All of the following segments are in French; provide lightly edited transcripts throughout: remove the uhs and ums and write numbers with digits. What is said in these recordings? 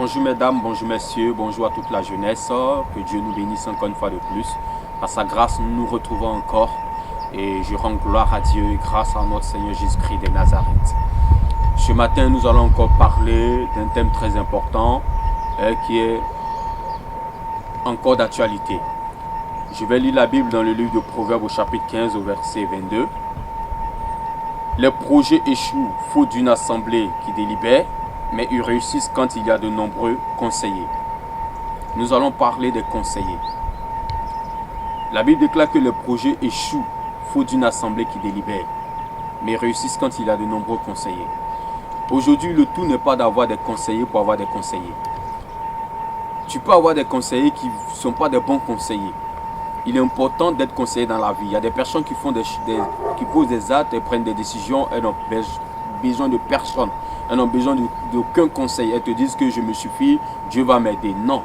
Bonjour mesdames, bonjour messieurs, bonjour à toute la jeunesse. Que Dieu nous bénisse encore une fois de plus. Par sa grâce, nous nous retrouvons encore. Et je rends gloire à Dieu grâce à notre Seigneur Jésus-Christ de Nazareth. Ce matin, nous allons encore parler d'un thème très important qui est encore d'actualité. Je vais lire la Bible dans le livre de Proverbes au chapitre 15 au verset 22. Les projets échouent faute d'une assemblée qui délibère, mais ils réussissent quand il y a de nombreux conseillers. Nous allons parler des conseillers. La Bible déclare que les projets échouent faute d'une assemblée qui délibère, mais ils réussissent quand il y a de nombreux conseillers. Aujourd'hui, le tout n'est pas d'avoir des conseillers pour avoir des conseillers. Tu peux avoir des conseillers qui ne sont pas des bons conseillers. Il est important d'être conseillé dans la vie. Il y a des personnes qui posent des actes et prennent des décisions. Elles n'ont besoin de personne. Elles n'ont besoin d'aucun conseil. Elles te disent que je me suffis, Dieu va m'aider. Non,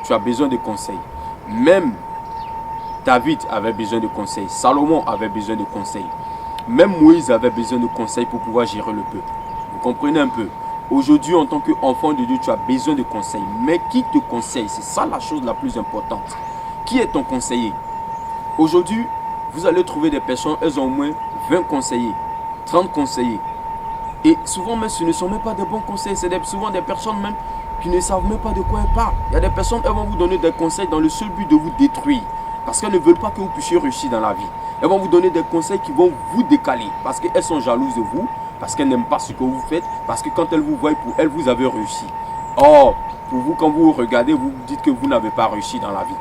tu as besoin de conseils. Même David avait besoin de conseils. Salomon avait besoin de conseils. Même Moïse avait besoin de conseils pour pouvoir gérer le peuple. Vous comprenez un peu? Aujourd'hui, en tant qu'enfant de Dieu, tu as besoin de conseils. Mais qui te conseille? C'est ça la chose la plus importante. Qui est ton conseiller? Aujourd'hui, vous allez trouver des personnes, elles ont au moins 20 conseillers, 30 conseillers. Et souvent, même, ce ne sont même pas des bons conseils. C'est souvent des personnes même qui ne savent même pas de quoi elles parlent. Il y a des personnes, elles vont vous donner des conseils dans le seul but de vous détruire. Parce qu'elles ne veulent pas que vous puissiez réussir dans la vie. Elles vont vous donner des conseils qui vont vous décaler. Parce qu'elles sont jalouses de vous. Parce qu'elles n'aiment pas ce que vous faites. Parce que quand elles vous voient, pour elles, vous avez réussi. Or, pour vous, quand vous regardez, vous dites que vous n'avez pas réussi dans la vie.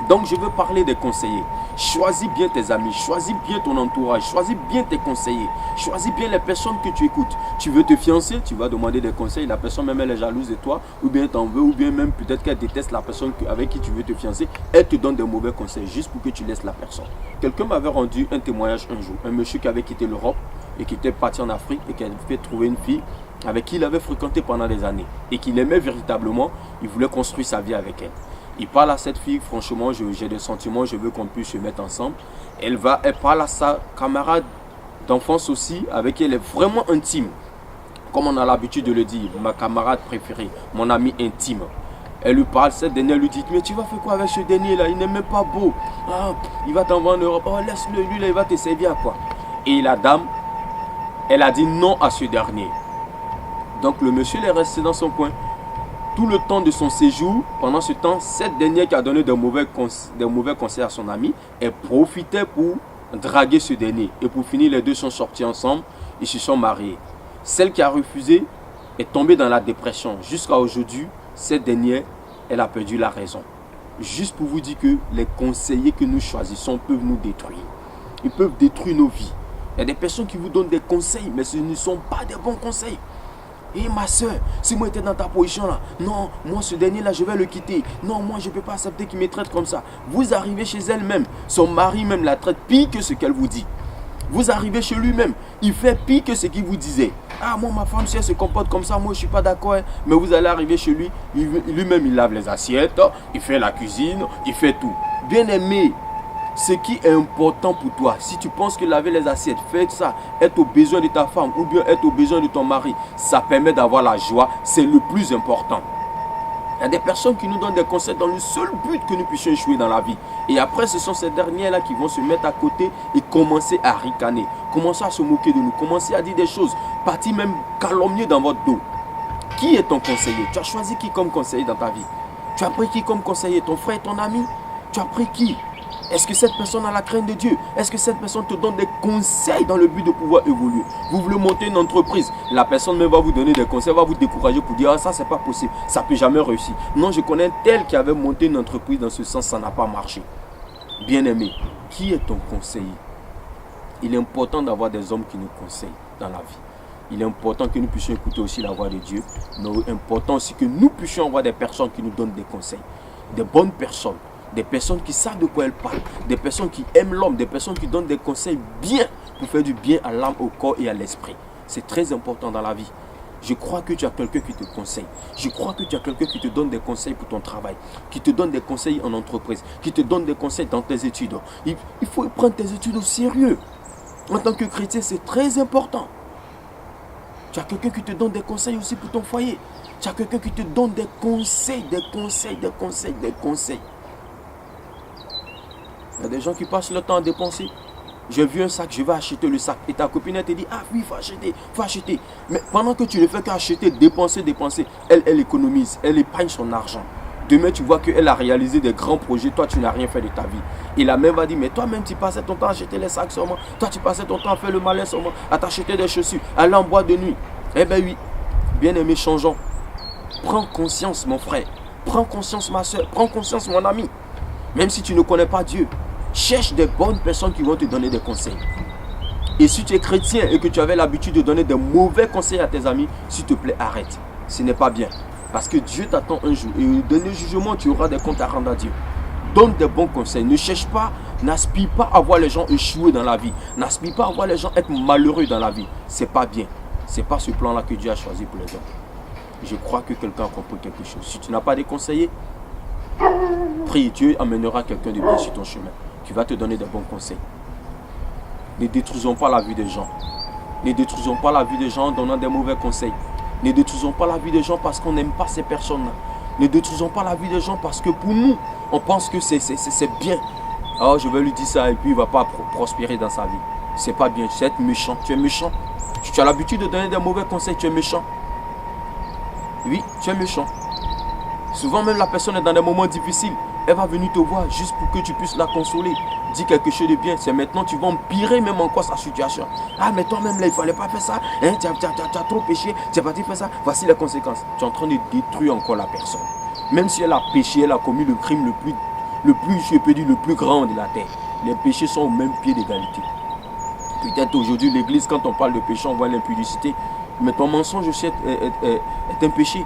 Donc, je veux parler des conseillers. Choisis bien tes amis, choisis bien ton entourage, choisis bien tes conseillers, choisis bien les personnes que tu écoutes. Tu veux te fiancer, tu vas demander des conseils, la personne même elle est jalouse de toi, ou bien t'en veux, ou bien même peut-être qu'elle déteste la personne avec qui tu veux te fiancer, elle te donne des mauvais conseils juste pour que tu laisses la personne. Quelqu'un m'avait rendu un témoignage un jour, un monsieur qui avait quitté l'Europe et qui était parti en Afrique et qui avait fait trouver une fille avec qui il avait fréquenté pendant des années et qu'il aimait véritablement, il voulait construire sa vie avec elle. Il parle à cette fille, franchement, j'ai des sentiments, je veux qu'on puisse se mettre ensemble. Elle parle à sa camarade d'enfance aussi, avec qui elle est vraiment intime. Comme on a l'habitude de le dire, ma camarade préférée, mon ami intime. Elle lui parle, cette dernière lui dit, mais tu vas faire quoi avec ce dernier là? Il n'est même pas beau. Ah, il va t'envoyer en Europe. Oh, laisse-le, lui là, il va te servir à quoi? Et la dame, elle a dit non à ce dernier. Donc le monsieur est resté dans son coin. Tout le temps de son séjour, pendant ce temps, cette dernière qui a donné des mauvais conseils à son ami, elle profitait pour draguer ce dernier. Et pour finir, les deux sont sortis ensemble, ils se sont mariés. Celle qui a refusé est tombée dans la dépression. Jusqu'à aujourd'hui, cette dernière, elle a perdu la raison. Juste pour vous dire que les conseillers que nous choisissons peuvent nous détruire. Ils peuvent détruire nos vies. Il y a des personnes qui vous donnent des conseils, mais ce ne sont pas des bons conseils. Et ma soeur, si moi j'étais dans ta position là, non, moi ce dernier là je vais le quitter. Non, moi je ne peux pas accepter qu'il me traite comme ça. Vous arrivez chez elle-même, son mari même la traite pire que ce qu'elle vous dit. Vous arrivez chez lui-même, il fait pire que ce qu'il vous disait. Ah, moi ma femme si elle se comporte comme ça, moi je ne suis pas d'accord. Mais vous allez arriver chez lui, lui-même il lave les assiettes, il fait la cuisine, il fait tout. Bien aimé. Ce qui est important pour toi, si tu penses que laver les assiettes, faire ça, être aux besoins de ta femme ou bien être aux besoins de ton mari, ça permet d'avoir la joie, c'est le plus important. Il y a des personnes qui nous donnent des conseils dans le seul but que nous puissions échouer dans la vie. Et après, ce sont ces derniers-là qui vont se mettre à côté et commencer à ricaner, commencer à se moquer de nous, commencer à dire des choses, partir même calomnier dans votre dos. Qui est ton conseiller? Tu as choisi qui comme conseiller dans ta vie? Tu as pris qui comme conseiller? Ton frère, ton ami? Tu as pris qui? Est-ce que cette personne a la crainte de Dieu? Est-ce que cette personne te donne des conseils dans le but de pouvoir évoluer? Vous voulez monter une entreprise, la personne même va vous donner des conseils, va vous décourager pour dire ah, ça c'est pas possible, ça ne peut jamais réussir. Non, je connais un tel qui avait monté une entreprise dans ce sens, ça n'a pas marché. Bien aimé, qui est ton conseiller? Il est important d'avoir des hommes qui nous conseillent dans la vie. Il est important que nous puissions écouter aussi la voix de Dieu, mais il est important aussi que nous puissions avoir des personnes qui nous donnent des conseils, des bonnes personnes. Des personnes qui savent de quoi elles parlent, des personnes qui aiment l'homme, des personnes qui donnent des conseils bien pour faire du bien à l'âme, au corps et à l'esprit. C'est très important dans la vie. Je crois que tu as quelqu'un qui te conseille. Je crois que tu as quelqu'un qui te donne des conseils pour ton travail, qui te donne des conseils en entreprise, qui te donne des conseils dans tes études. Il faut prendre tes études au sérieux. En tant que chrétien, c'est très important. Tu as quelqu'un qui te donne des conseils aussi pour ton foyer. Tu as quelqu'un qui te donne des conseils. Il y a des gens qui passent le temps à dépenser. J'ai vu un sac, je vais acheter le sac. Et ta copine, elle te dit, ah oui, il faut acheter. Mais pendant que tu ne fais qu'acheter, dépenser, elle économise, elle épargne son argent. Demain, tu vois qu'elle a réalisé des grands projets. Toi, tu n'as rien fait de ta vie. Et la mère va dire, mais toi-même, tu passais ton temps à acheter les sacs seulement. Toi, tu passais ton temps à faire le malin seulement, à t'acheter des chaussures, à aller en boîte de nuit. Eh bien oui, bien-aimé, changeons. Prends conscience, mon frère. Prends conscience, ma soeur. Prends conscience, mon ami. Même si tu ne connais pas Dieu, cherche des bonnes personnes qui vont te donner des conseils. Et si tu es chrétien et que tu avais l'habitude de donner des mauvais conseils à tes amis, s'il te plaît, arrête. Ce n'est pas bien. Parce que Dieu t'attend un jour. Et au dernier jugement, tu auras des comptes à rendre à Dieu. Donne des bons conseils. Ne cherche pas, n'aspire pas à voir les gens échouer dans la vie. N'aspire pas à voir les gens être malheureux dans la vie. C'est pas bien. C'est pas ce plan-là que Dieu a choisi pour les hommes. Je crois que quelqu'un a compris quelque chose. Si tu n'as pas de conseillers, prie, Dieu amènera quelqu'un de bien sur ton chemin, qui va te donner des bons conseils. Ne détruisons pas la vie des gens. Ne détruisons pas la vie des gens en donnant des mauvais conseils. Ne détruisons pas la vie des gens parce qu'on n'aime pas ces personnes-là. Ne détruisons pas la vie des gens parce que pour nous, on pense que c'est bien. Alors je vais lui dire ça et puis il ne va pas prospérer dans sa vie. C'est pas bien, tu sais être méchant. Tu es méchant. Tu as l'habitude de donner des mauvais conseils, tu es méchant. Oui, tu es méchant. Souvent même la personne est dans des moments difficiles. Elle va venir te voir juste pour que tu puisses la consoler. Dis quelque chose de bien. C'est maintenant tu vas empirer même encore sa situation. Ah mais toi-même là il ne fallait pas faire ça. Hein, tu as trop péché. Tu n'as pas dû faire ça. Voici les conséquences. Tu es en train de détruire encore la personne. Même si elle a péché, elle a commis le crime le plus grand de la terre. Les péchés sont au même pied d'égalité. Peut-être aujourd'hui l'église quand on parle de péché on voit l'impudicité. Mais ton mensonge aussi est un péché.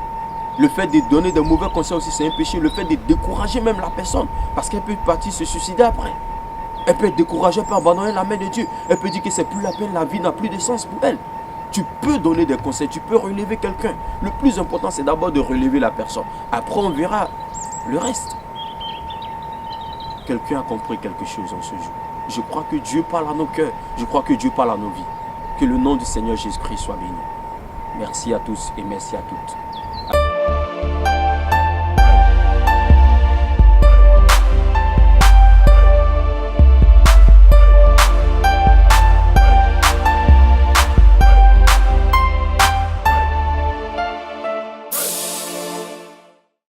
Le fait de donner de mauvais conseils aussi, c'est un péché. Le fait de décourager même la personne, parce qu'elle peut partir se suicider après. Elle peut être découragée, elle peut abandonner la main de Dieu. Elle peut dire que c'est plus la peine, la vie n'a plus de sens pour elle. Tu peux donner des conseils, tu peux relever quelqu'un. Le plus important, c'est d'abord de relever la personne. Après, on verra le reste. Quelqu'un a compris quelque chose en ce jour. Je crois que Dieu parle à nos cœurs. Je crois que Dieu parle à nos vies. Que le nom du Seigneur Jésus-Christ soit béni. Merci à tous et merci à toutes.